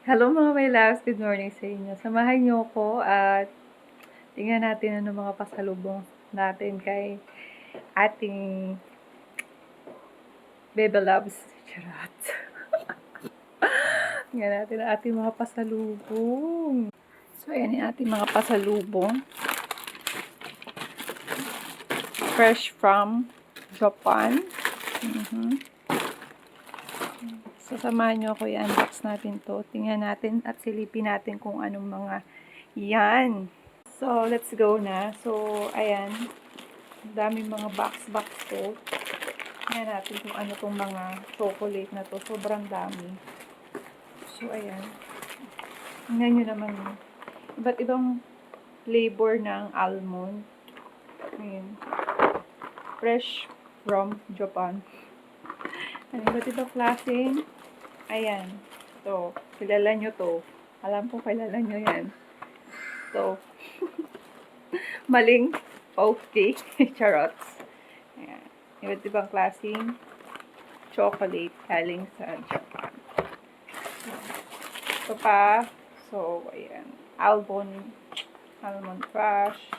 Hello mga my loves, good morning sa inyo. Samahan niyo ko at tingnan natin ano mga pasalubong natin kay ating Bebe Loves. Charot. Tingnan natin ang ating mga pasalubong. So, ayan yung ating mga pasalubong. Fresh from Japan. So, samahan niyo ako i-unbox natin to. Tingnan natin at silipin natin kung anong mga yan. So, let's go na. So, ayan. Ang daming mga box to. Tingnan natin kung ano tong mga chocolate na to. Sobrang dami. So, ayan. Tingnan nyo naman. Iba't ibang flavor ng almond. Ayan. Fresh from Japan. Iba't ibang klaseng. Ayan. To. Kilala nyo to. Alam ko kilala nyo yan. To. Maling okay. Charots. Ayan. Iba't ibang klaseng chocolate galing sa Japan. Ito pa. So, ayan. Almond crush.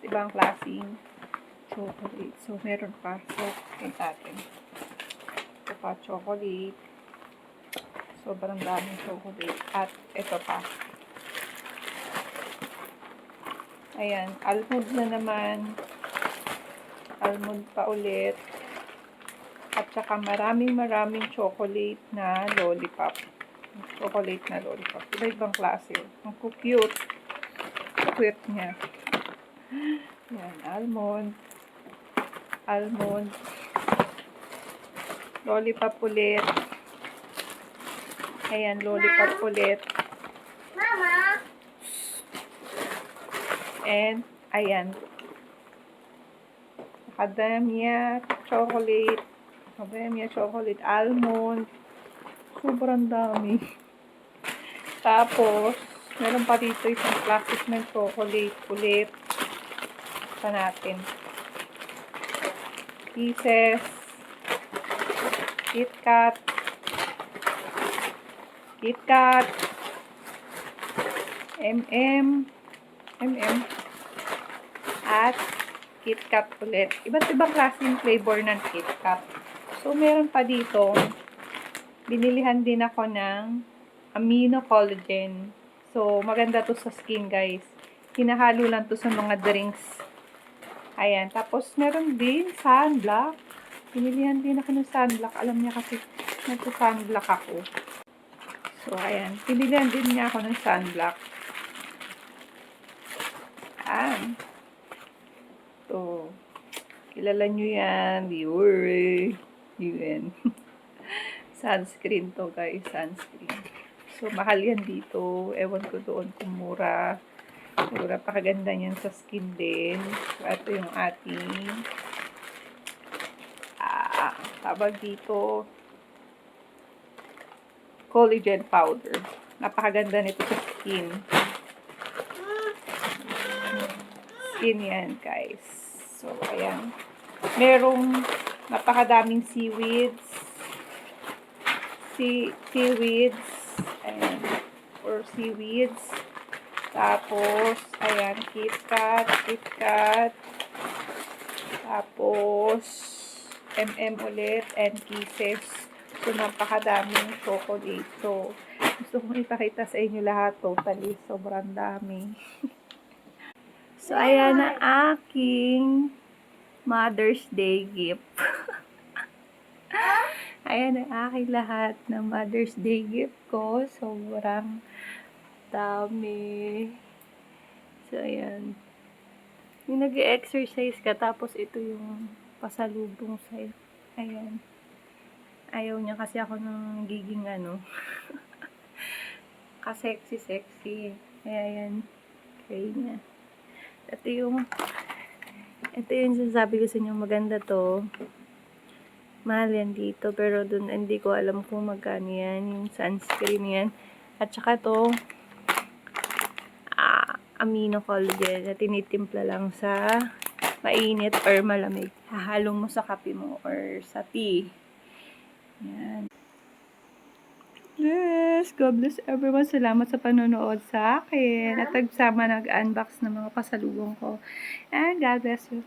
Ibang klaseng chocolate. So, meron pa. So, ito natin. Ito pa, chocolate. Sobrang daming chocolate. At ito pa. Ayan. Almond na naman. Almond pa ulit. At saka maraming chocolate na lollipop. Chocolate na lollipop. Iba-ibang klase. Ang cute. Cute niya. Yan. Almond. Lollipop ulit. Ayan. Lollipop ulit. Mama! And, ayan. Macadamia chocolate. Almond. Sobrang dami. Tapos, meron pa dito isang plastic ng chocolate ulit. Sa natin. Kisses. KitKat. At KitKat ulit. Iba't ibang klaseng flavor ng KitKat. So, meron pa dito. Binilihan din ako ng amino collagen. So, maganda to sa skin, guys. Hinahalo lang to sa mga drinks. Ayan. Tapos, meron din sunblock. Binilihan din ako ng sunblock. Alam niya kasi nagsa-sunblock ako. So, ayan. Binilihan din niya ako ng sunblock. Ayan. So, kilala nyo yan. Yun. Sunscreen to, guys. Sunscreen. So, mahal yan dito. Ewan ko doon kung mura. So, napakaganda niyan sa skin din. So, ito yung ating tawag dito collagen powder. Napakaganda nito sa skin. Skin yan, guys. So, ayan. Merong napakadaming seaweeds. Ayan. Or seaweeds. Tapos, ayan, KitKat. Tapos, ulit, and Kisses. So, napakadaming chocolate. So, gusto kong ipakita sa inyo lahat. Totally, sobrang dami. So, ayan na aking Mother's Day gift. Ayan ang aking lahat ng Mother's Day gift ko. Sobrang dami. So, ayan. Yung nag-exercise ka, tapos ito yung pasalubong sa'yo. Ayan. Ayaw niya kasi ako nang nagiging ka-sexy. Kaya ayan. Kaya niya. Ito yung sinasabi ko sa inyo, maganda to. Mahal yan dito, pero dun hindi ko alam kung magkano yan, yung sunscreen yan. At saka to, amino collagen na tinitimpla lang sa mainit or malamig. Hahalo mo sa kape mo or sa tea. Yan. Yes! God bless everyone. Salamat sa panonood sa akin. At nagsama nag-unbox ng mga pasalubong ko. And God bless you.